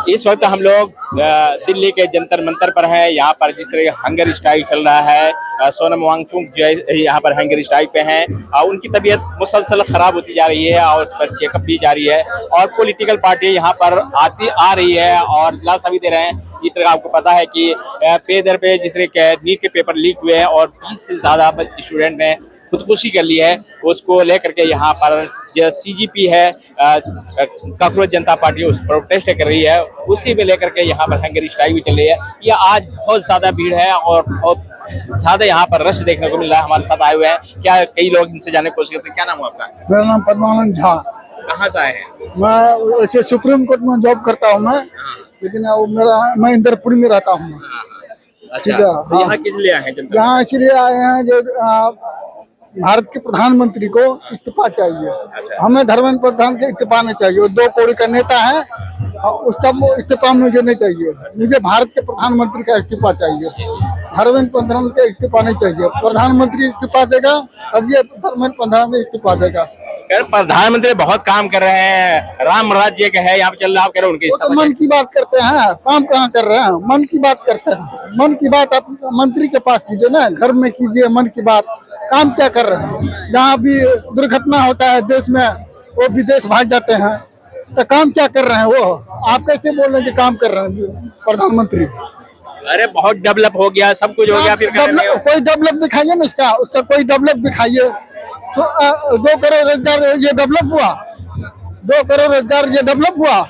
इस वक्त हम लोग दिल्ली के जंतर मंतर पर है। यहाँ पर जिस तरह हंगर स्ट्राइक चल रहा है, सोनम वांगचुक जो है यहाँ पर हंगर स्ट्राइक पे हैं। उनकी तबीयत मुसलसल खराब होती जा रही है और उस पर चेकअप भी जारी है। और पॉलिटिकल पार्टी यहाँ पर आ रही है और लाशा भी दे रहे हैं। जिस तरह आपको पता है कि पे दर पे जिस तरह नीट के पेपर लीक हुए हैं और 20 से ज्यादा स्टूडेंट ने खुदकुशी कर ली है, उसको लेकर के यहाँ पर जो सीजीपी है, कांग्रेस जनता पार्टी उस प्रोटेस्ट कर रही है। उसी में लेकर के यहाँ पर हंगर स्ट्राइक भी चल रही है। ये आज बहुत ज्यादा भीड़ है और बहुत ज्यादा यहाँ पर रश देखने को मिल रहा है। हमारे साथ आए हुए हैं क्या कई लोग, इनसे जाने की कोशिश करते हैं। क्या नाम है आपका? मेरा नाम परमानंद झा। कहाँ से आए हैं? मैं वैसे सुप्रीम कोर्ट में जॉब करता हूँ मैं, लेकिन मैं इंदरपुरी में रहता हूँ। ठीक है, तो यहाँ किस लिए आए हैं? यहाँ इसलिए आए हैं जो भारत के प्रधानमंत्री को इस्तीफा चाहिए। हमें धर्मेंद्र प्रधान के इस्तीफा नहीं चाहिए। वो 2 कौड़ी का नेता है, उसका इस्तीफा मुझे नहीं चाहिए। मुझे भारत के प्रधानमंत्री का इस्तीफा चाहिए। धर्मेंद्र प्रधान का इस्तीफा नहीं चाहिए। प्रधानमंत्री इस्तीफा देगा तब ये धर्मेंद्र प्रधान इस्तीफा देगा। प्रधानमंत्री बहुत काम कर रहे हैं, राम राज्य का है यहाँ पे चल रहा है, आप कह रहे हैं उनके तो मन की बात करते हैं, काम कहाँ कर रहे हैं? मन की बात करते हैं। मन की बात आप मंत्री के पास कीजिए ना, घर में कीजिए मन की बात। काम क्या कर रहे हैं? जहाँ भी दुर्घटना होता है देश में, वो विदेश भाग जाते हैं। तो काम क्या कर रहे हैं वो? आप कैसे बोल रहे हैं कि काम कर रहे हैं प्रधानमंत्री? अरे बहुत डेवलप हो गया, सब कुछ हो गया, फिर कोई डेवलप दिखाइए ना उसका कोई डेवलप दिखाइए। 2 करोड़ रोजगार ये डेवलप हुआ? 2 करोड़ रोजगार ये डेवलप हुआ?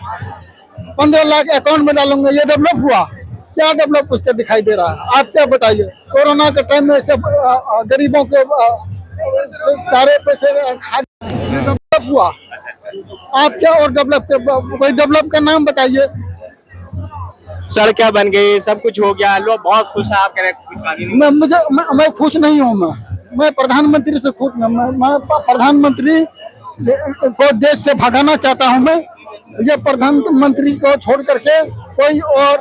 15 लाख अकाउंट में डालूंगा, ये डेवलप हुआ? क्या डेवलप उसका दिखाई दे रहा है? आप क्या बताइए। कोरोना के टाइम में सब गरीबों के सारे पैसे डेवलप हुआ? आप क्या और डेवलप, कोई डेवलप का नाम बताइए। सड़कें बन गई, सब कुछ हो गया, लोग बहुत खुश हैं। आप कह रहे हैं मैं खुश नहीं हूँ। मैं प्रधानमंत्री से खुश मैं प्रधानमंत्री को देश से भगाना चाहता हूँ। मैं ये प्रधानमंत्री को छोड़ करके कोई और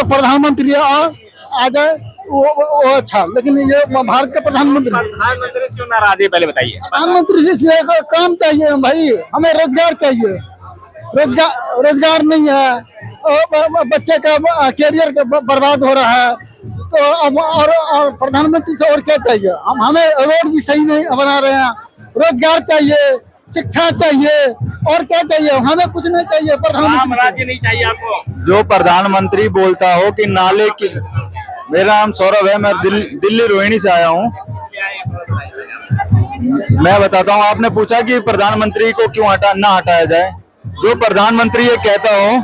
प्रधानमंत्री आ जाए वो अच्छा। लेकिन ये भारत के प्रधानमंत्री क्यों नाराज है, पहले बताइए। प्रधानमंत्री से काम चाहिए भाई, हमें रोजगार चाहिए। रोजगार नहीं है, बच्चे का कैरियर बर्बाद हो रहा है। तो अब और प्रधानमंत्री से और क्या चाहिए? हमें रोड भी सही नहीं बना रहे हैं। रोजगार चाहिए, शिक्षा चाहिए, और क्या चाहिए? हमें कुछ नहीं चाहिए। प्रधानमंत्री नहीं चाहिए आपको? जो प्रधानमंत्री बोलता हो कि नाले की। मेरा नाम सौरभ है, मैं दिल्ली रोहिणी से आया हूँ। मैं बताता हूँ, आपने पूछा कि प्रधानमंत्री को क्यों ना हटाया जाए। जो प्रधानमंत्री ये कहता हो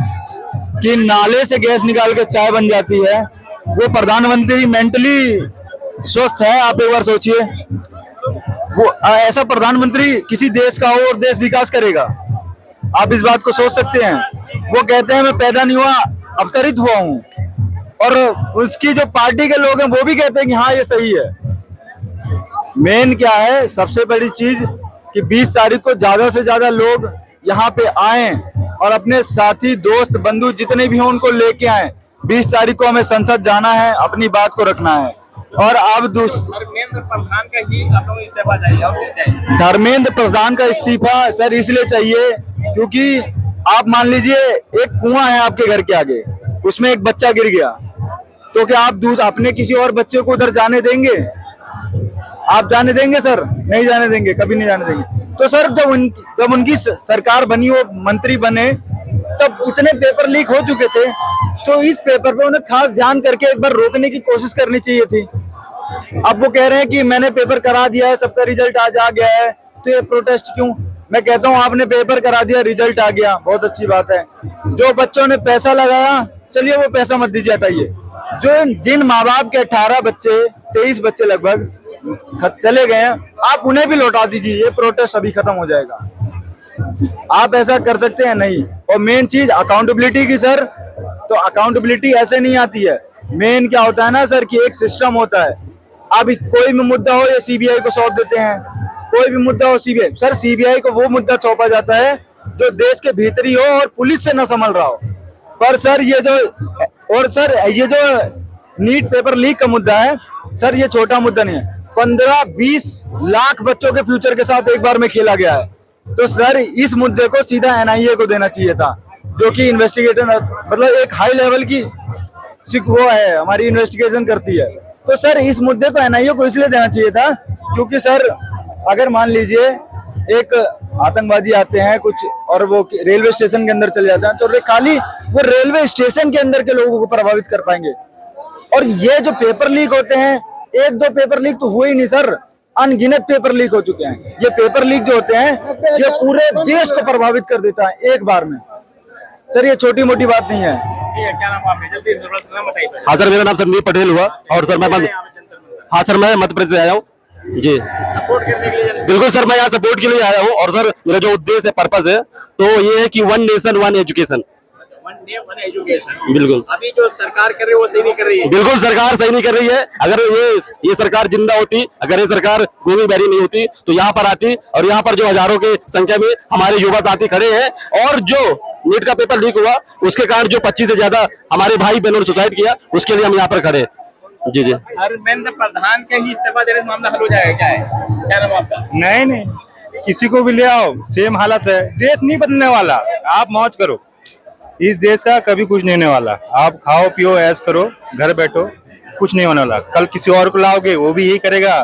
कि नाले से गैस निकाल के चाय बन जाती है, वो प्रधानमंत्री मेंटली स्वस्थ है? आप एक बार सोचिए। वो ऐसा प्रधानमंत्री किसी देश का हो और देश विकास करेगा? आप इस बात को सोच सकते हैं। वो कहते हैं मैं पैदा नहीं हुआ, अवतरित हुआ हूँ। और उसकी जो पार्टी के लोग हैं वो भी कहते हैं कि हाँ ये सही है। मेन क्या है, सबसे बड़ी चीज कि 20 तारीख को ज्यादा से ज्यादा लोग यहाँ पे आए और अपने साथी दोस्त बंधु जितने भी हों उनको लेके आए। 20 तारीख को हमें संसद जाना है, अपनी बात को रखना है। और अब धर्मेंद्र प्रधान का ही इस्तीफा चाहिए। धर्मेंद्र प्रधान का इस्तीफा सर इसलिए चाहिए क्योंकि आप मान लीजिए एक कुआं है आपके घर के आगे, उसमें एक बच्चा गिर गया, तो क्या आप अपने किसी और बच्चे को उधर जाने देंगे? आप जाने देंगे सर? नहीं जाने देंगे, कभी नहीं जाने देंगे। तो सर जब उनकी सरकार बनी, वो मंत्री बने, तब इतने पेपर लीक हो चुके थे, तो इस पेपर पे उन्हें खास ध्यान करके एक बार रोकने की कोशिश करनी चाहिए थी। अब वो कह रहे हैं कि मैंने पेपर करा दिया है, सबका रिजल्ट आज आ गया है, तो ये प्रोटेस्ट क्यों? मैं कहता हूँ आपने पेपर करा दिया, रिजल्ट आ गया, बहुत अच्छी बात है। जो बच्चों ने पैसा लगाया, चलिए वो पैसा मत दीजिए, हटाइए। जिन माँ बाप के 18 बच्चे, 23 बच्चे लगभग चले गए हैं, आप उन्हें भी लौटा दीजिए, ये प्रोटेस्ट अभी खत्म हो जाएगा। आप ऐसा कर सकते हैं नहीं। और मेन चीज अकाउंटेबिलिटी की सर, तो अकाउंटेबिलिटी ऐसे नहीं आती है। मेन क्या होता है ना सर कि एक सिस्टम होता है। अब कोई भी मुद्दा हो ये सीबीआई को सौंप देते हैं, कोई भी मुद्दा हो सीबीआई। सर सीबीआई को वो मुद्दा सौंपा जाता है जो देश के भीतरी हो और पुलिस से न संभल रहा हो। पर सर ये जो नीट पेपर लीक का मुद्दा है सर, ये छोटा मुद्दा नहीं है। 15-20 लाख बच्चों के फ्यूचर के साथ एक बार में खेला गया है। तो सर इस मुद्दे को सीधा एनआईए को देना चाहिए था। जो कि इन्वेस्टिगेटर मतलब एक हाई लेवल की वो है, हमारी इन्वेस्टिगेशन करती है। तो सर इस मुद्दे को एनआईए को इसलिए देना चाहिए था क्योंकि सर अगर मान लीजिए एक आतंकवादी आते हैं कुछ और वो रेलवे स्टेशन के अंदर चले जाते हैं, तो खाली वो रेलवे स्टेशन के अंदर के लोगों को प्रभावित कर पाएंगे। और ये जो पेपर लीक होते हैं, एक दो पेपर लीक तो हुए ही नहीं सर, अनगिनत पेपर लीक हो चुके हैं। ये पेपर लीक जो होते हैं ये पूरे देश को प्रभावित कर देता है एक बार में। सर ये छोटी मोटी बात नहीं है। क्या नाम आपका? जल्दी नाम बताइए। हाँ सर, मेरा नाम संदीप पटेल हुआ और सर हाँ सर मैं मध्य प्रदेश से आया हूँ जी। सपोर्ट करने के लिए बिल्कुल सर, मैं यहाँ सपोर्ट के लिए आया हूँ और सर मेरा जो उद्देश्य है, पर्पस है, तो ये है कि one nation one education. One education बिल्कुल। अभी जो सरकार कर रही है वो सही नहीं कर रही है। बिल्कुल सरकार सही नहीं कर रही है। अगर ये सरकार जिंदा होती, अगर ये सरकार गोली बैरी नहीं होती तो यहाँ पर आती और यहाँ पर जो हजारों की संख्या में हमारे युवा साथी खड़े हैं। और जो नीट का पेपर लीक हुआ उसके कारण जो 25 से ज्यादा हमारे भाई बहनों ने सुसाइड किया, उसके लिए हम यहाँ पर खड़े हैं। जी जी। धर्मेंद्र प्रधान के ही इस्तीफा देने से मामला हल हो जाएगा क्या है? क्या नाम आपका? नहीं, किसी को भी ले आओ सेम हालत है। देश नहीं बदलने वाला, आप मौज करो। इस देश का कभी कुछ नहीं होने वाला। आप खाओ पियो ऐश करो, घर बैठो, कुछ नहीं होने वाला। कल किसी और को लाओगे वो भी यही करेगा।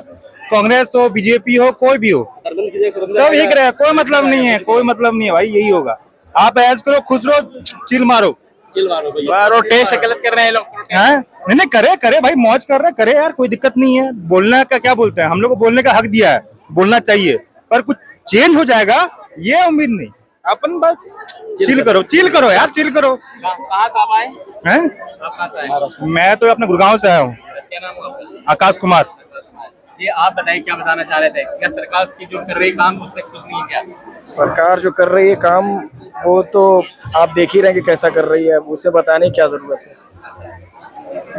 कांग्रेस हो, बीजेपी हो, कोई भी हो, सब यही करेगा। कोई मतलब नहीं है, कोई मतलब नहीं है भाई, यही होगा। आप ऐश करो, खुश रहो, चिल मारो। प्रोटेस्ट गलत कर रहे हैं लोग। नहीं करे भाई, मौज कर रहे करे यार, कोई दिक्कत नहीं है। बोलने का क्या बोलते हैं, हम लोग को बोलने का हक दिया है, बोलना चाहिए। पर कुछ चेंज हो जाएगा ये उम्मीद नहीं। अपन बस चिल करो यार, चिल करो। कहाँ से आप आए हैं? आप कहाँ से आए? मैं तो अपने गुड़गांव से आया हूँ। क्या नाम है आपका? आकाश कुमार। ये आप बताइए क्या बताना चाह रहे थे? क्या सरकार की जो कर रही काम उससे कुछ नहीं है क्या? सरकार जो कर रही है काम वो तो आप देख ही रहे हैं कि कैसा कर रही है, उसे बताने की क्या जरूरत है।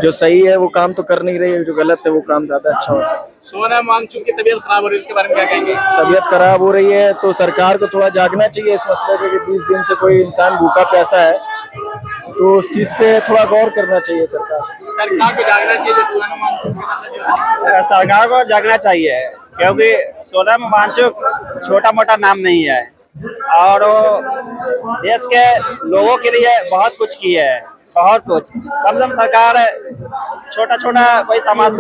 जो सही है वो काम तो कर नहीं रही है, जो गलत है वो काम ज्यादा अच्छा होता है। सोनम वांगचुक की तबीयत खराब हो रही है, उसके बारे में क्या कहेंगे? तबीयत खराब हो रही है तो सरकार को थोड़ा जागना चाहिए इस मसले पे कि 20 दिन से कोई इंसान भूखा प्यासा है, तो उस चीज पे थोड़ा गौर करना चाहिए सरकार को जागना चाहिए। जो सोनम वांगचुक के मतलब सरकार को जागना चाहिए क्योंकि सोनम वांगचुक छोटा मोटा नाम नहीं है और वो देश के लोगों के लिए बहुत कुछ की है, बहुत कुछ। कम से कम सरकार छोटा कोई समाज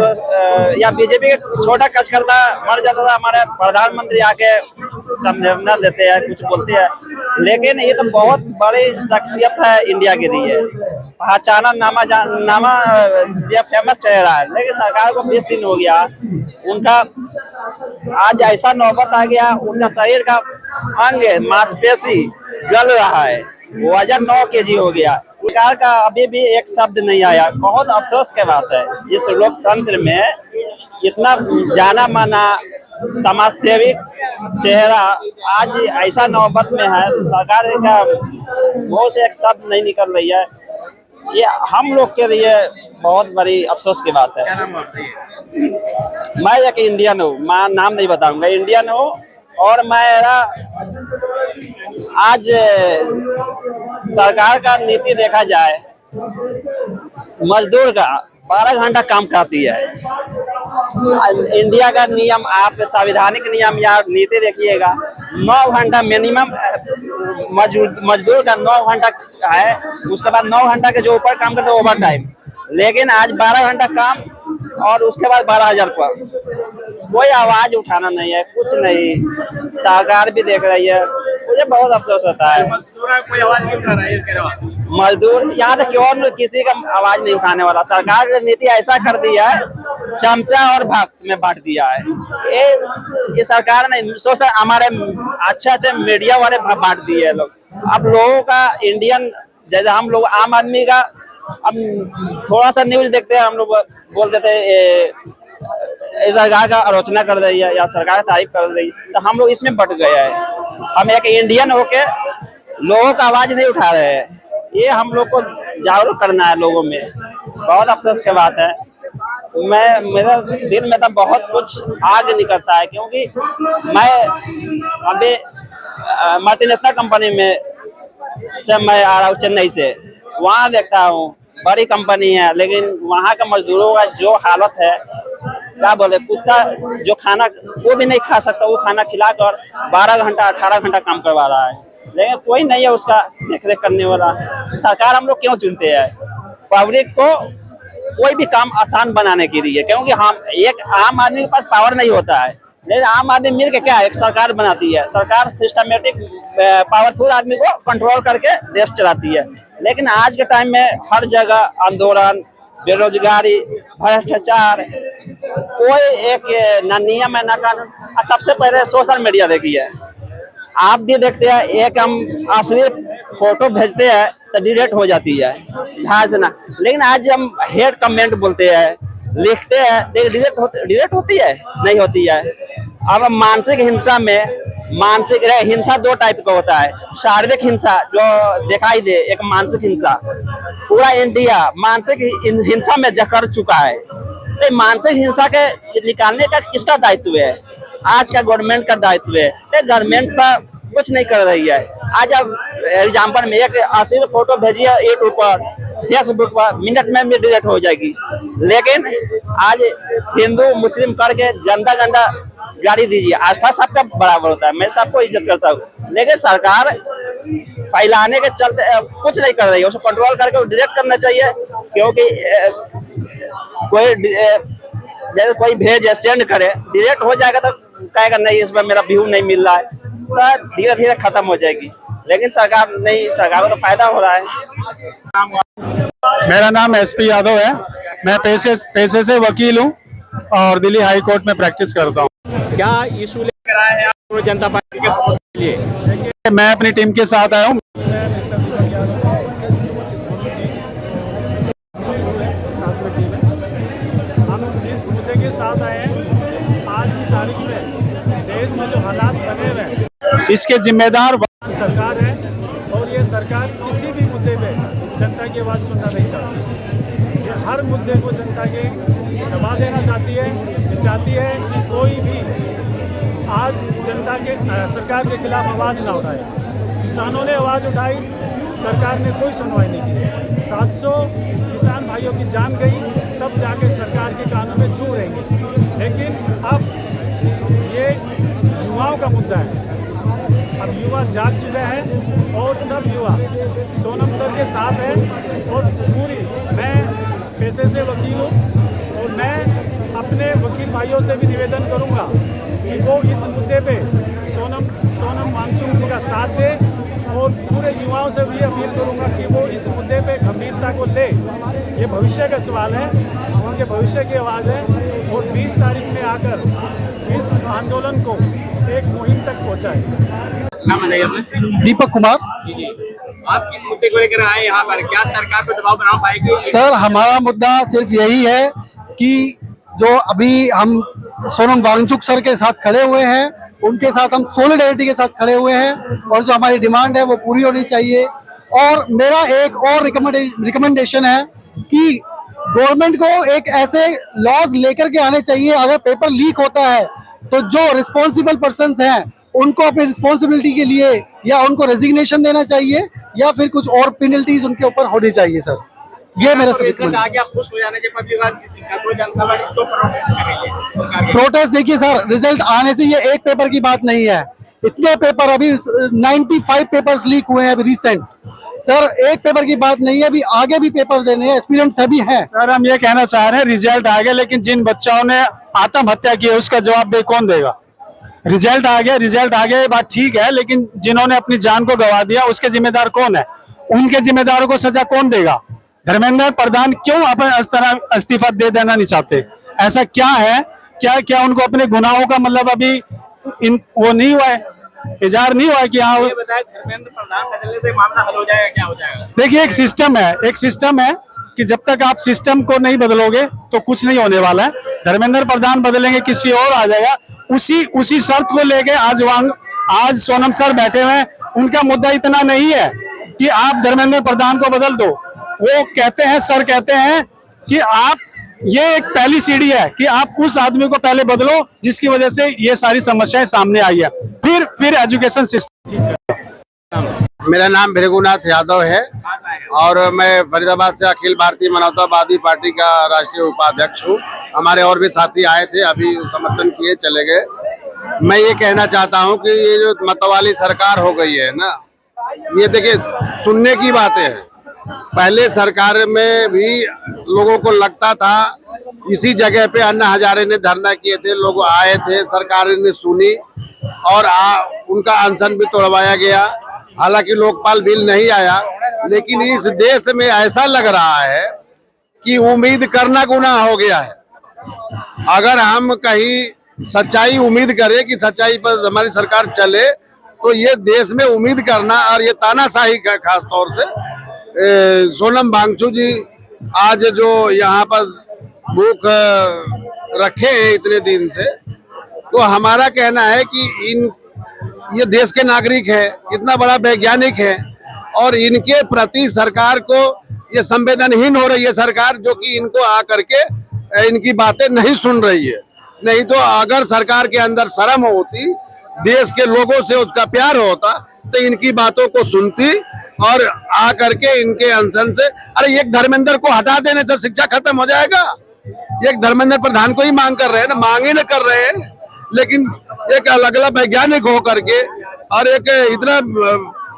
या बीजेपी के छोटा कार्यकर्ता मर जाता था, हमारे प्रधानमंत्री आके समझाना देते हैं, कुछ बोलते हैं। लेकिन ये तो बहुत बड़ी शख्सियत है इंडिया के लिए, पहचाना नामा ये फेमस चेहरा है। लेकिन सरकार को 20 दिन हो गया, उनका आज ऐसा नौबत आ गया, उनका शरीर का अंग मांसपेशी गल रहा है, वजन 9 kg हो गया। सरकार का अभी भी एक शब्द नहीं आया। बहुत अफसोस की बात है, इस लोकतंत्र में इतना जाना माना समाजसेवी चेहरा आज ऐसा नौबत में है, सरकार का मुंह से एक शब्द नहीं निकल रही है। ये हम लोग के लिए बहुत बड़ी अफसोस की बात है। क्या नाम आपका? मैं एक इंडियन हूँ, मैं नाम नहीं बताऊंगा, इंडियन हूँ। और मेरा आज सरकार का नीति देखा जाए, मजदूर का 12 घंटा काम कराती है। इंडिया का नियम, आप संवैधानिक नियम या नीति देखिएगा, 9 घंटा मिनिमम मजदूर का 9 घंटा है। उसके बाद 9 घंटा के जो ऊपर काम करते हैं ओवर टाइम। लेकिन आज 12 घंटा काम और उसके बाद 12,000 पर। कोई आवाज उठाना नहीं है, कुछ नहीं। सरकार भी देख रही है, मुझे बहुत अफसोस होता है। कोई आवाज नहीं उठा रहा है। मजदूर यहाँ तक क्यों किसी का आवाज नहीं उठाने वाला। सरकार ने नीति ऐसा कर दिया है, चमचा और भक्त में बांट दिया है। ये सरकार ने सोचा हमारे अच्छे मीडिया वाले बांट दिए हैं लोग। अब लोगों का इंडियन जैसे हम लोग आम आदमी का अब थोड़ा सा न्यूज देखते हैं, हम लोग बोल देते हैं सरकार का आलोचना कर रही है या सरकार तारीफ कर रही है, तो हम लोग इसमें बट गए हैं। हम एक इंडियन होके लोगों का आवाज नहीं उठा रहे हैं। ये हम लोग को जागरूक करना है लोगों में। बहुत अफसोस की बात है। मेरा दिल में तो बहुत कुछ आग निकलता है, क्योंकि मैं अभी मल्टीनेशनल कंपनी में से मैं आ रहा हूँ, चेन्नई से। वहाँ देखता हूँ बड़ी कंपनी है, लेकिन वहाँ का मजदूरों का जो हालत है, क्या बोले, कुत्ता जो खाना वो भी नहीं खा सकता, वो खाना खिलाकर 12 घंटा 18 घंटा काम करवा रहा है। लेकिन कोई नहीं है उसका देख रेख करने वाला। सरकार हम लोग क्यों चुनते हैं? पब्लिक को कोई भी काम आसान बनाने के लिए, क्योंकि हम एक आम आदमी के पास पावर नहीं होता है, लेकिन आम आदमी मिल के क्या एक सरकार बनाती है। सरकार सिस्टमेटिक पावरफुल आदमी को कंट्रोल करके देश चलाती है। लेकिन आज के टाइम में हर जगह आंदोलन, बेरोजगारी, भ्रष्टाचार, कोई एक ना नियम है ना कानून। सबसे पहले सोशल मीडिया देखिए, आप भी देखते हैं, एक हम असली फोटो भेजते हैं तो डिलीट हो जाती है ना, लेकिन आज हम हेट कमेंट बोलते हैं, लिखते हैं, लेकिन डिलीट होती है नहीं होती है। अब मानसिक हिंसा में, मानसिक हिंसा दो टाइप का होता है। शारीरिक हिंसा जो दिखाई दे, एक मानसिक हिंसा। पूरा इंडिया मानसिक हिंसा में जकड़ चुका है। तो मानसिक हिंसा के निकालने का किसका दायित्व है? आज का गवर्नमेंट का दायित्व है। गवर्नमेंट का कुछ नहीं कर रही है। आज अब एग्जाम्पल में एक अश्लील फोटो भेजिए यूट्यूब पर, फेसबुक पर, मिनट में भी डिलीट हो जाएगी। लेकिन आज हिंदू मुस्लिम करके गंदा गंदा गाड़ी दीजिए, आस्था सबका बराबर होता है, मैं सबको इज्जत करता हूँ। लेकिन सरकार फैलाने के चलते कुछ नहीं कर रही है, उसको कंट्रोल करके डिलीट करना चाहिए। क्योंकि जैसे कोई भेजे, सेंड करे, डिलीट हो जाएगा तो कहेगा नहीं इसमें मेरा व्यू नहीं मिल रहा है, तो धीरे धीरे खत्म हो जाएगी। लेकिन सरकार नहीं, सरकार को तो फायदा हो रहा है। मेरा नाम एसपी यादव है। मैं पेशे से वकील हूँ और दिल्ली हाई कोर्ट में प्रैक्टिस करता हूँ। क्या इशू लेकर आए हैं आप जनता पार्टी के सपोर्ट के लिए? मैं अपनी टीम के साथ आया हूँ। हम इस मुद्दे के साथ आए हैं। आज की तारीख में देश में जो हालात बने हुए हैं, इसके जिम्मेदार सरकार है, और ये सरकार किसी भी मुद्दे पे जनता की आवाज़ सुनना नहीं चाहती। ये हर मुद्दे को जनता के दबा देना चाहती है। ये चाहती है कि कोई भी आज जनता के सरकार के खिलाफ आवाज़ ना उठाए। किसानों ने आवाज़ उठाई, सरकार ने कोई सुनवाई नहीं की। 700 किसान भाइयों की जान गई, तब जाके सरकार के कानों में जू रहेंगे। लेकिन अब ये युवाओं का मुद्दा है। अब युवा जाग चुके हैं और सब युवा सोनम सर के साथ है। और पूरी, मैं पेशे से वकील हूँ और मैं अपने वकील भाइयों से भी निवेदन करूँगा कि वो इस मुद्दे पे सोनम वांगचुक जी का साथ दे, और पूरे युवाओं से भी अपील करूँगा कि वो इस मुद्दे पे गंभीरता को ले। ये भविष्य का सवाल है, उनके भविष्य की आवाज़ है, और 20 तारीख में आकर इस आंदोलन को एक मुहिम तक पहुँचाए। दीपक कुमार। आप किस मुद्दे को लेकर आए यहाँ पर? क्या सरकार पर दबाव बना पाएगी? सर, हमारा मुद्दा सिर्फ यही है कि जो अभी हम सोनम वांगचुक सर के साथ खड़े हुए हैं, उनके साथ हम सॉलिडेरिटी के साथ खड़े हुए हैं, और जो हमारी डिमांड है वो पूरी होनी चाहिए। और मेरा एक और रिकमेंडेशन है कि गवर्नमेंट को एक ऐसे लॉज लेकर के आने चाहिए, अगर पेपर लीक होता है तो जो रिस्पॉन्सिबल पर्सन्स हैं उनको अपनी रिस्पॉन्सिबिलिटी के लिए या उनको रेजिग्नेशन देना चाहिए, या फिर कुछ और पेनल्टीज उनके ऊपर होनी चाहिए। सर, ये मेरा खुश हो जाने प्रोटेस्ट। देखिए सर, रिजल्ट आने से ये एक पेपर की बात नहीं है, इतने पेपर अभी 95 पेपर्स लीक हुए हैं अभी रिसेंट। सर, एक पेपर की बात नहीं है, अभी आगे भी पेपर देने हैं, एस्पिरेंट्स सभी हैं। सर, हम ये कहना चाह रहे हैं, रिजल्ट आ गया, लेकिन जिन बच्चों ने आत्महत्या की है उसका जवाब कौन देगा? रिजल्ट आ गया, ये बात ठीक है, लेकिन जिन्होंने अपनी जान को गंवा दिया उसके जिम्मेदार कौन है? उनके जिम्मेदारों को सजा कौन देगा? धर्मेंद्र प्रधान क्यों अपना इस्तीफा दे देना नहीं चाहते? ऐसा क्या है? क्या उनको अपने गुनाहों का मतलब अभी वो नहीं हुआ है, इजहार नहीं हुआ है कि हाँ? धर्मेंद्र प्रधान बदलने से मामला हल हो जाएगा? क्या हो जाएगा? देखिए, एक सिस्टम है कि जब तक आप सिस्टम को नहीं बदलोगे तो कुछ नहीं होने वाला है। धर्मेंद्र प्रधान बदलेंगे, किसी और आ जाएगा। उसी शर्त को लेके आज सोनम सर बैठे हुए हैं। उनका मुद्दा इतना नहीं है कि आप धर्मेंद्र प्रधान को बदल दो। वो कहते हैं, सर कहते हैं कि आप, ये एक पहली सीढ़ी है कि आप उस आदमी को पहले बदलो जिसकी वजह से ये सारी समस्याएं सामने आई है, फिर एजुकेशन सिस्टम ठीक है। मेरा नाम भृगुनाथ यादव है और मैं फरीदाबाद से अखिल भारतीय मानवतावादी पार्टी का राष्ट्रीय उपाध्यक्ष हूँ। हमारे और भी साथी आए थे, अभी समर्थन किए चले गए। मैं ये कहना चाहता हूँ कि ये जो मतवाली सरकार हो गई है ना, ये देखिए सुनने की बातें हैं। पहले सरकार में भी लोगों को लगता था, इसी जगह पे अन्ना हजारे ने धरना किए थे, लोग आए थे, सरकार ने सुनी और उनका अनशन भी तोड़वाया गया। हालांकि लोकपाल बिल नहीं आया, लेकिन इस देश में ऐसा लग रहा है कि उम्मीद करना गुनाह हो गया है। अगर हम कहीं सच्चाई उम्मीद करें कि सच्चाई पर हमारी सरकार चले, तो ये देश में उम्मीद करना और ये तानाशाही का खास तौर से सोनम वांगचुक जी आज जो यहाँ पर भूख रखे हैं इतने दिन से, तो हमारा कहना है कि ये देश के नागरिक है, इतना बड़ा वैज्ञानिक है और इनके प्रति सरकार को ये संवेदनहीन हो रही है सरकार, जो कि इनको आकर के इनकी बातें नहीं सुन रही है। नहीं तो अगर सरकार के अंदर शर्म होती, देश के लोगों से उसका प्यार होता, तो इनकी बातों को सुनती और आकर के इनके अनशन से, अरे एक धर्मेंद्र को हटा देने से शिक्षा खत्म हो जाएगा। एक धर्मेंद्र प्रधान को ही मांग कर रहे हैं ना, मांग ही न कर रहे हैं, लेकिन एक अलग अलग वैज्ञानिक हो करके और एक इतना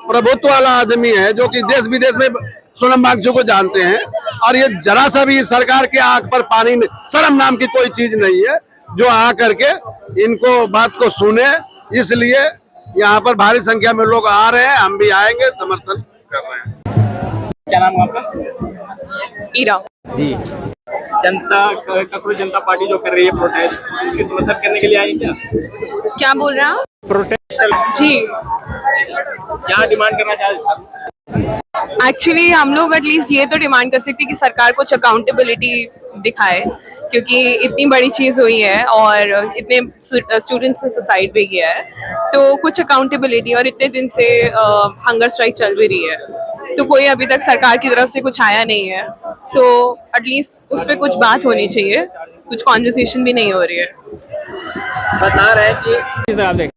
प्रभुत्व वाला आदमी है जो कि देश विदेश में सोनम वांगचुक को जानते हैं, और ये जरा सा भी सरकार के आंख पर पानी में शर्म नाम की कोई चीज नहीं है जो आ करके इनको बात को सुने। इसलिए यहाँ पर भारी संख्या में लोग आ रहे हैं, हम भी आएंगे, समर्थन कर रहे हैं। क्या नाम है आपका? ईरा जी। जनता कांग्रेस जनता पार्टी जो कर रही है प्रोटेस्ट, उसके समर्थन करने के लिए आई क्या? क्या बोल रहे हैं आप? प्रोटेस्ट जी, क्या डिमांड करना चाहते? एक्चुअली हम लोग एटलीस्ट ये तो डिमांड कर सकते हैं कि सरकार कुछ अकाउंटेबिलिटी दिखाए, क्योंकि इतनी बड़ी चीज़ हुई है और इतने स्टूडेंट्स से सुसाइड भी किया है, तो कुछ अकाउंटेबिलिटी। और इतने दिन से हंगर स्ट्राइक चल भी रही है, तो कोई अभी तक सरकार की तरफ से कुछ आया नहीं है, तो एटलीस्ट उस पर कुछ बात होनी चाहिए। कुछ कॉन्वर्सेशन भी नहीं हो रही है। बता रहे हैं कि आप देख,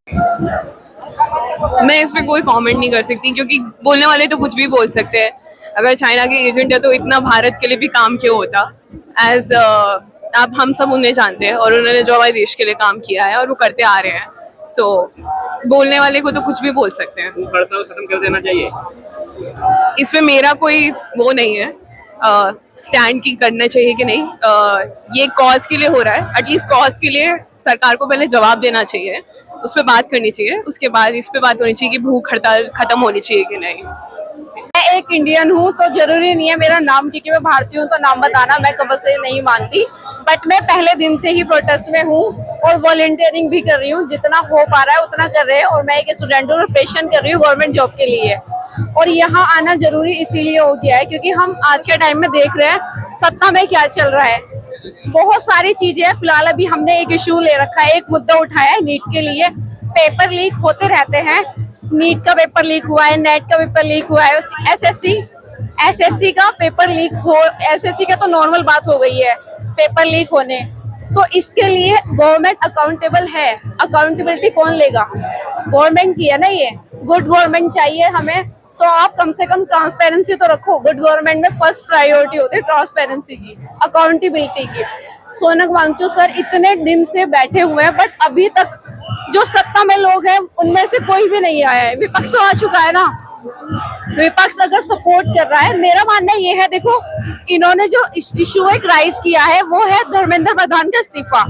मैं इस पे कोई कमेंट नहीं कर सकती, क्योंकि बोलने वाले तो कुछ भी बोल सकते हैं। अगर चाइना के एजेंट है तो इतना भारत के लिए भी काम क्यों होता? एज आप हम सब उन्हें जानते हैं और उन्होंने जो हमारे देश के लिए काम किया है और वो करते आ रहे हैं। सो बोलने वाले को तो कुछ भी बोल सकते हैं। हड़ताल खत्म कर देना चाहिए। इस पे मेरा कोई वो नहीं है स्टैंड की करना चाहिए कि नहीं। ये कॉज के लिए हो रहा है, एटलीस्ट कॉज के लिए सरकार को पहले जवाब देना चाहिए, उस पर बात करनी चाहिए, उसके बाद इस पे बात होनी चाहिए कि भूख हड़ताल खत्म होनी चाहिए कि नहीं। मैं एक इंडियन हूँ तो जरूरी नहीं है मेरा नाम, क्योंकि मैं भारतीय हूँ तो नाम बताना मैं कंपल्सरी नहीं मानती, बट मैं पहले दिन से ही प्रोटेस्ट में हूँ और वॉलंटियरिंग भी कर रही हूँ। जितना हो पा रहा है उतना कर रहे हैं, और मैं एक स्टूडेंट हूँ, प्रिपरेशन कर रही हूँ गवर्नमेंट जॉब के लिए। और यहाँ आना जरूरी इसीलिए हो गया है क्योंकि हम आज के टाइम में देख रहे हैं सत्ता में क्या चल रहा है। बहुत सारी चीजें हैं। फिलहाल अभी हमने एक इशू ले रखा है, एक मुद्दा उठाया है नीट के लिए। पेपर लीक होते रहते हैं, नीट का पेपर लीक हुआ है, नेट का पेपर लीक हुआ है, एसएससी का पेपर लीक हो, एसएससी का तो नॉर्मल बात हो गई है पेपर लीक होने। तो इसके लिए गवर्नमेंट अकाउंटेबल है। अकाउंटेबिलिटी कौन लेगा? गवर्नमेंट की है ना। ये गुड गवर्नमेंट चाहिए हमें, तो आप कम से कम ट्रांसपेरेंसी तो रखो। गुड गवर्नमेंट में फर्स्ट प्रायोरिटी होती है ट्रांसपेरेंसी की, अकाउंटेबिलिटी की। सोनम वांगचुक सर इतने दिन से बैठे हुए हैं, बट अभी तक जो सत्ता में लोग हैं उनमें से कोई भी नहीं आया है। विपक्ष तो आ चुका है ना। विपक्ष अगर सपोर्ट कर रहा है, मेरा मानना ये है, देखो इन्होंने जो इशू एक राइज किया है वो है धर्मेंद्र प्रधान का इस्तीफा।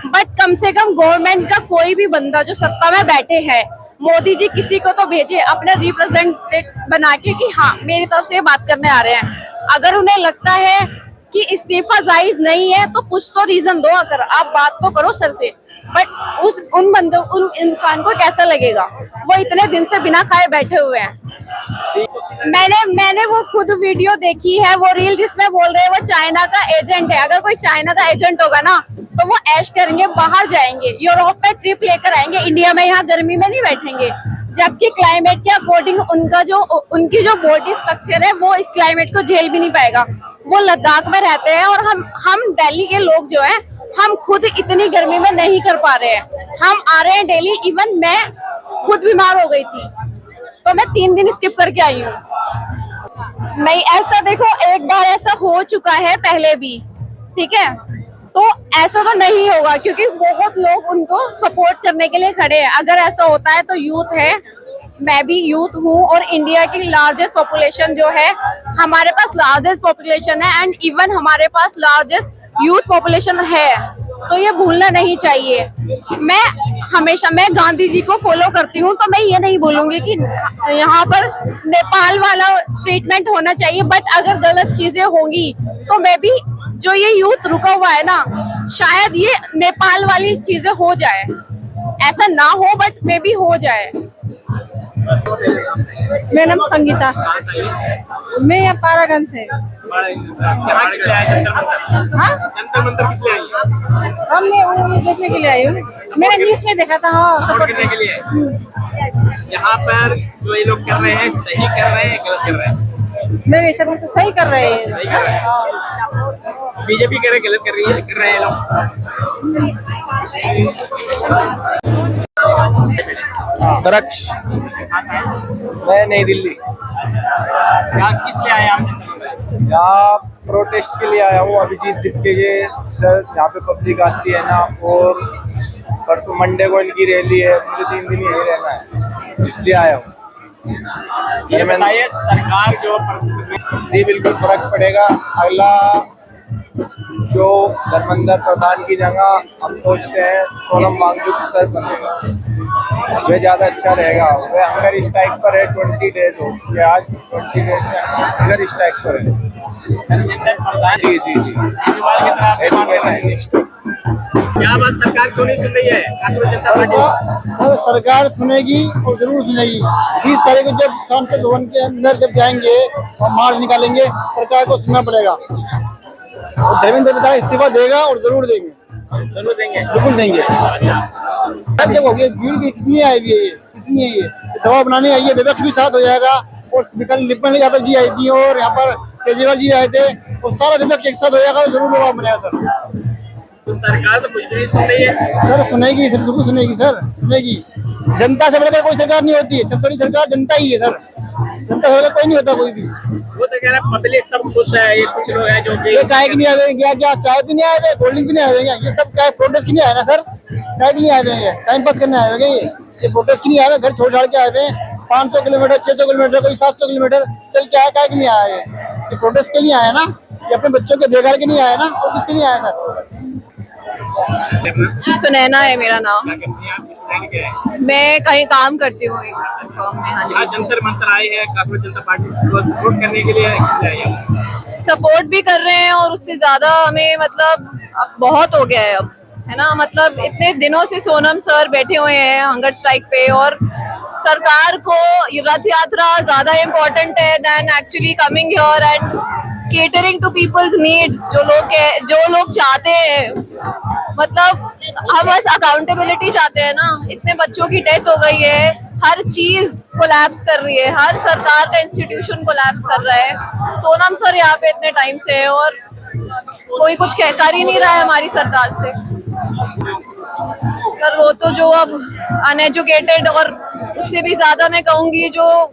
बट कम से कम गवर्नमेंट का कोई भी बंदा जो सत्ता में बैठे हैं, मोदी जी किसी को तो भेजे अपने रिप्रेजेंटेटिव बना के कि हाँ मेरी तरफ से बात करने आ रहे हैं। अगर उन्हें लगता है कि इस्तीफा जायज नहीं है तो कुछ तो रीजन दो, अगर आप बात तो करो सर से। बट उन इंसान को कैसा लगेगा? वो इतने दिन से बिना खाए बैठे हुए हैं। मैंने वो खुद वीडियो देखी है, वो रील जिसमें बोल रहे हैं वो चाइना का एजेंट है। अगर कोई चाइना का एजेंट होगा ना तो वो ऐश करेंगे, बाहर जाएंगे, यूरोप में ट्रिप लेकर आएंगे, इंडिया में यहाँ गर्मी में नहीं बैठेंगे। जबकि क्लाइमेट के अकॉर्डिंग उनकी जो बॉडी स्ट्रक्चर है वो इस क्लाइमेट को झेल भी नहीं पाएगा। वो लद्दाख में रहते हैं और हम दिल्ली के लोग जो हैं हम खुद इतनी गर्मी में नहीं कर पा रहे हैं। हम आ रहे हैं डेली, इवन मैं खुद बीमार हो गई थी तो मैं 3 दिन स्किप करके आई हूँ। नहीं ऐसा देखो, एक बार ऐसा हो चुका है पहले भी, ठीक है, तो ऐसा तो नहीं होगा क्योंकि बहुत लोग उनको सपोर्ट करने के लिए खड़े हैं। अगर ऐसा होता है तो यूथ है, मैं भी यूथ हूँ और इंडिया की लार्जेस्ट पॉपुलेशन जो है, हमारे पास लार्जेस्ट पॉपुलेशन है एंड इवन हमारे पास लार्जेस्ट यूथ पॉपुलेशन है, तो ये भूलना नहीं चाहिए। मैं गांधी जी को फॉलो करती हूँ, तो मैं ये नहीं बोलूंगी कि यहाँ पर नेपाल वाला ट्रीटमेंट होना चाहिए, बट अगर गलत चीजें होंगी तो मैं भी, जो ये यूथ रुका हुआ है ना, शायद ये नेपाल वाली चीजें हो जाए, ऐसा ना हो बट मे भी हो जाए। मेरा नाम संगीता, मैं यहाँ पारागंज से। जंतर मंतर किस लिए आई है? हमने वो देखने के लिए आई हूँ, मैंने न्यूज में देखा था। हाँ, सपोर्ट करने के लिए। यहाँ पर जो ये लोग कर रहे हैं, सही कर रहे हैं, गलत कर रहे हैं? मेरे हिसाब में तो सही कर रहे हैं। सही कर रहे हैं। बीजेपी कह रहे गलत कर रही है, कर रहे हैं लोग। दरक्ष, मैं नई दिल्ली। यहाँ किस लिए आए आप? यहाँ प्रोटेस्ट के लिए आया हूँ। अभिजीत दीपके के सर यहाँ पे पब्लिक आती है ना, और परसों मंडे को इनकी रैली है, मुझे 3 दिन यही रहना है, इसलिए आया हूँ। ये बताइए, सरकार जो जी बिल्कुल फर्क पड़ेगा। अगला जो धर्मेंद्र प्रधान की जगह हम सोचते हैं सोनम वांगचुक सर बनेगा, वह ज़्यादा अच्छा रहेगा। वह हंगर स्ट्राइक पर है 20 डेज हो चुके, आज 20 डेज से हंगर स्ट्राइक पर है। जी जी जी, एजुकेशन मिनिस्टर। क्या बात, सरकार क्यों नहीं सुन रही है? सर सरकार सुनेगी और जरूर सुनेगी। 20 तारीख को जब संसद भवन के अंदर जब जाएंगे और मार्च निकालेंगे, सरकार को सुनना पड़ेगा। और धर्मेंद्र प्रधान इस्तीफा देगा और जरूर देंगे, जरूर देंगे, बिल्कुल देंगे। अब देखो ये भीड़ की किसने आई हुई है, ये किसने ये दवा बनाने आई है, विपक्ष भी साथ हो जाएगा। और विपिन यादव जी आई थी और यहाँ पर केजरीवाल जी आए थे, और सारा विपक्ष एक साथ हो जाएगा, जरूर दवा बनेगा सर। तो सरकार तो कुछ भी नहीं सुन रही है। सर सुनेगी, सर जरूर सुनेगी, सर सुनेगी। जनता से बढ़कर कोई सरकार नहीं होती है, सबसे बड़ी सरकार जनता ही है सर। जनता से बढ़कर कोई नहीं होता कोई भी। वो तो कह रहा है पब्लिक सब खुश है, ये कुछ लोग हैं जो कि ये चाय की नहीं आए, क्या चाय भी नहीं आए, कोल्ड ड्रिंक भी नहीं आए, ये सब क्या प्रोटेस्ट की नहीं आए ना सर, चाय की नहीं आए, टाइम पास करने आए ये प्रोटेस्ट की नहीं आए, घर छोड़ छाड़ के आए 500 किलोमीटर 600 किलोमीटर कोई 700 किलोमीटर चल के आया, क्या नहीं आया ये प्रोटेस्ट के लिए आया ना, ये अपने बच्चों के देखभाल के लिए आया ना, और किसके लिए आया सर? सुनैना है मेरा नाम, मैं कहीं काम करती हूँ फर्म में। हाँ जी, जंतर मंतर आए हैं, कांग्रेस जनता पार्टी को सपोर्ट करने के लिए सपोर्ट भी कर रहे हैं, और उससे ज्यादा हमें मतलब अब बहुत हो गया है अब, है ना। मतलब इतने दिनों से सोनम सर बैठे हुए हैं हंगर स्ट्राइक पे, और सरकार को रथ यात्रा ज्यादा इम्पोर्टेंट है than actually coming here and catering to people's needs. जो लोग चाहते हैं, मतलब हम बस अकाउंटेबिलिटी चाहते हैं ना। इतने बच्चों की डेथ हो गई है, हर चीज कोलैप्स कर रही है, हर सरकार का इंस्टीट्यूशन कोलैप्स कर रहा है। सोनम सर यहाँ पे इतने टाइम से है और कोई कुछ कर ही नहीं रहा है हमारी सरकार से। पर वो तो जो अब अनएजुकेटेड, और उससे भी ज्यादा मैं कहूंगी जो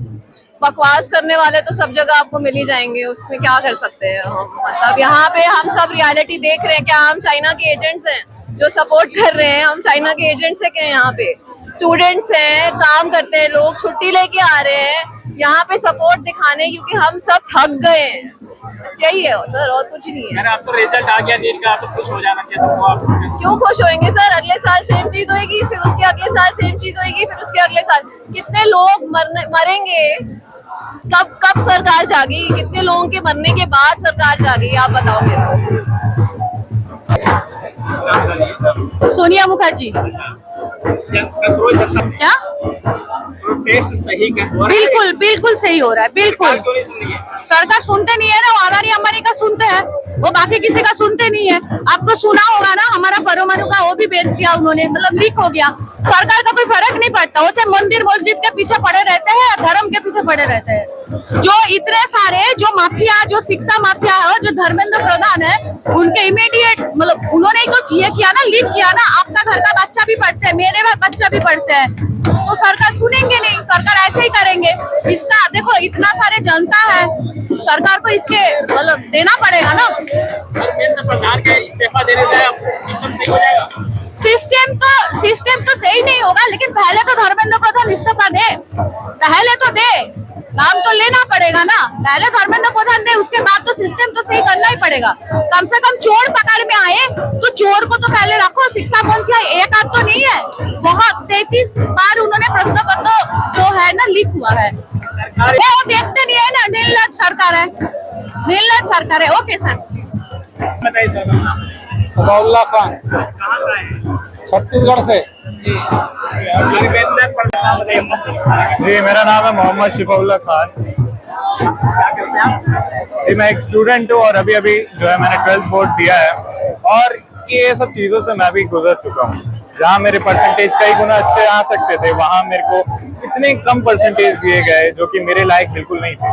बकवास करने वाले तो सब जगह आपको मिल ही जाएंगे, उसमें क्या कर सकते हैं हम। मतलब यहाँ पे हम सब रियलिटी देख रहे हैं। क्या हम चाइना के एजेंट्स हैं जो सपोर्ट कर रहे हैं? हम चाइना के एजेंट्स हैं क्या? यहाँ पे स्टूडेंट्स हैं, काम करते हैं लोग, छुट्टी लेके आ रहे हैं यहाँ पे सपोर्ट दिखाने, क्योंकि हम सब थक गए हैं। बस यही है सर, और कुछ नहीं है। अब तो रिजल्ट आ गया नीट का, तो खुश हो जाना चाहिए सबको। आप क्यों खुश होएंगे सर? अगले साल सेम चीज होएगी, फिर उसके अगले साल सेम चीज होएगी, फिर उसके अगले साल। कितने लोग मरेंगे? कब सरकार जागी? कितने लोगों के मरने के बाद सरकार जागी? आप बताओ मेरे को। सोनिया मुखर्जी। क्या प्रोटेस्ट सही का बिल्कुल बिल्कुल सही हो रहा है, बिल्कुल। क्यों नहीं सुन रही है? सरकार सुनते नहीं है ना, वो अदानी अंबानी का सुनते हैं, वो बाकी किसी का सुनते नहीं है। आपको सुना होगा ना, हमारा परमाणु का वो भी बेच दिया उन्होंने, मतलब लीक हो गया। सरकार का कोई फर्क नहीं पड़ता, वो सिर्फ मंदिर मस्जिद के पीछे पड़े रहते हैं, धर्म के पीछे पड़े रहते हैं। जो इतने सारे जो माफिया, जो शिक्षा माफिया है, जो धर्मेंद्र प्रधान है, उनके इमीडिएट मतलब उन्होंने तो ये किया ना, लीक किया ना। आपका घर का बच्चा भी पढ़ते हैं, मेरे बच्चा भी पढ़ते हैं, तो सरकार सुनेंगे नहीं, सरकार ऐसे ही करेंगे। इसका देखो, इतना सारे जनता है, सरकार को इसके मतलब देना पड़ेगा ना। धर्मेंद्र प्रधान के इस्तीफा देने से सिस्टम सही हो जाएगा। सिस्टम तो सही नहीं होगा, लेकिन पहले तो धर्मेंद्र प्रधान इस्तीफा दे, पहले तो दे, नाम तो लेना पड़ेगा ना। पहले धर्मेंद्र प्रधान दे, उसके बाद तो सिस्टम तो सही करना ही पड़ेगा। कम से कम चोर पकड़ में आए तो चोर को तो पहले रखो। शिक्षा मंत्री एक आध तो नहीं है, बहुत 33 बार उन्होंने प्रश्न पत्र जो है ना लीक हुआ है। वो देखते नहीं है ना, निर्लज सरकार है, निर्लज सरकार है। ओके सर, बताइए सर। सबाउल्ला खान, छत्तीसगढ़ से। जी, मेरा नाम है मोहम्मद शिफाउल्ला खान। जी, मैं एक स्टूडेंट हूँ और अभी जो है मैंने 12th बोर्ड दिया है, और ये सब चीज़ों से मैं भी गुजर चुका हूँ। जहाँ मेरे परसेंटेज कई गुना अच्छे आ सकते थे, वहाँ मेरे को इतने कम परसेंटेज दिए गए जो कि मेरे लायक बिल्कुल नहीं थे।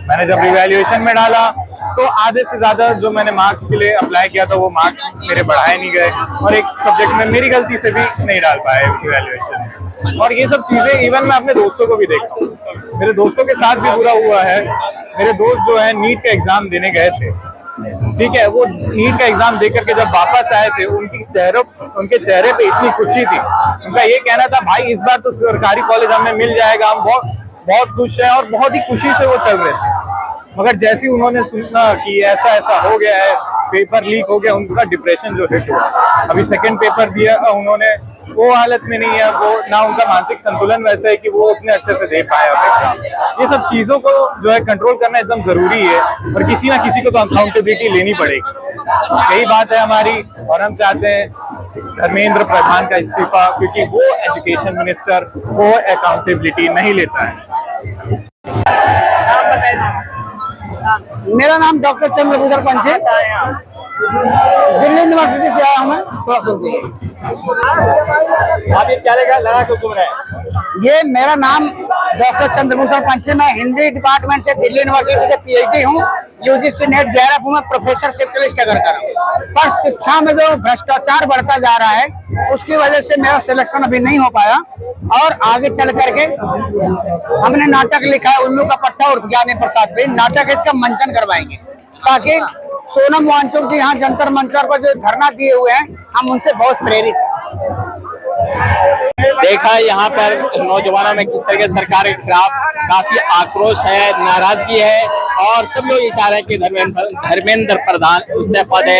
मैंने जब रिवैल्यूएशन में डाला तो आधे से ज्यादा जो मैंने मार्क्स के लिए अप्लाई किया था वो मार्क्स मेरे बढ़ाए नहीं गए, और एक सब्जेक्ट में मेरी गलती से भी नहीं डाल पाए रिवैल्यूएशन। और ये सब चीजें इवन मैं अपने दोस्तों को भी देखा हूँ, मेरे दोस्तों के साथ भी बुरा हुआ है। मेरे दोस्त जो है नीट का एग्जाम देने गए थे, ठीक है, वो नीट का एग्जाम दे करके जब वापस आए थे, उनके चेहरे पे इतनी खुशी थी। उनका ये कहना था, भाई इस बार तो सरकारी कॉलेज हमें मिल जाएगा, हम बहुत खुश हैं, और बहुत ही खुशी से वो चल रहे थे। मगर जैसे ही उन्होंने सुना कि ऐसा ऐसा हो गया है, पेपर लीक हो गया, उनका डिप्रेशन जो हिट हुआ। अभी सेकंड पेपर दिया उन्होंने, वो हालत में नहीं है, वो ना उनका मानसिक संतुलन वैसा है कि वो उतने अच्छे से दे पाए अब एग्जाम। ये सब चीजों को जो है कंट्रोल करना एकदम जरूरी है, और किसी ना किसी को तो अकाउंटेबिलिटी लेनी पड़ेगी। यही बात है हमारी, और हम चाहते हैं धर्मेंद्र प्रधान का इस्तीफा, क्योंकि वो एजुकेशन मिनिस्टर वो अकाउंटेबिलिटी नहीं लेता है। मेरा नाम डॉक्टर चंद्रभूषण पंचे, दिल्ली यूनिवर्सिटी से आया हूँ मैं। थोड़ा सुनते आप ये क्या लगा क्यों घूम रहे हैं? ये मेरा नाम डॉक्टर चंद्रभूषण पंचे, मैं हिंदी डिपार्टमेंट से दिल्ली यूनिवर्सिटी से PhD हूँ, UGC नेट JRF हूँ, मैं प्रोफेसर शिफ्ट अगर कर रहा हूँ। पर शिक्षा में जो भ्रष्टाचार बढ़ता जा रहा है, उसकी वजह से मेरा सिलेक्शन अभी नहीं हो पाया, और आगे चल करके हमने नाटक लिखा है उल्लू का पट्टा और ज्ञानी प्रसाद पे। नाटक इसका मंचन करवाएंगे ताकि सोनम वांगचुक जी यहाँ जंतर मंतर पर जो धरना दिए हुए हैं, हम उनसे बहुत प्रेरित हैं। देखा यहाँ पर नौजवानों में किस तरह सरकार के खिलाफ काफी आक्रोश है, नाराजगी है, और सब लोग ये चाह रहे हैं कि धर्मेंद्र प्रधान इस्तीफा दे।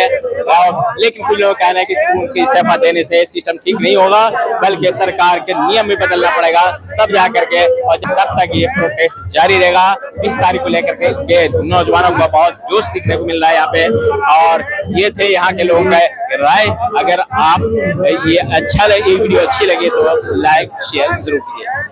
लेकिन कुछ लोग कहना है कि उनके इस्तीफा देने से सिस्टम ठीक नहीं होगा, बल्कि सरकार के नियम भी बदलना पड़ेगा, तब जा करके। और जब तक ये प्रोटेस्ट जारी रहेगा, 20 तारीख को लेकर के नौजवानों का बहुत जोश दिखने को मिल रहा है यहाँ पे। और ये थे यहाँ के लोगों का राय। अगर आप ये वीडियो अच्छी लगी तो लाइक शेयर जरूर कीजिए।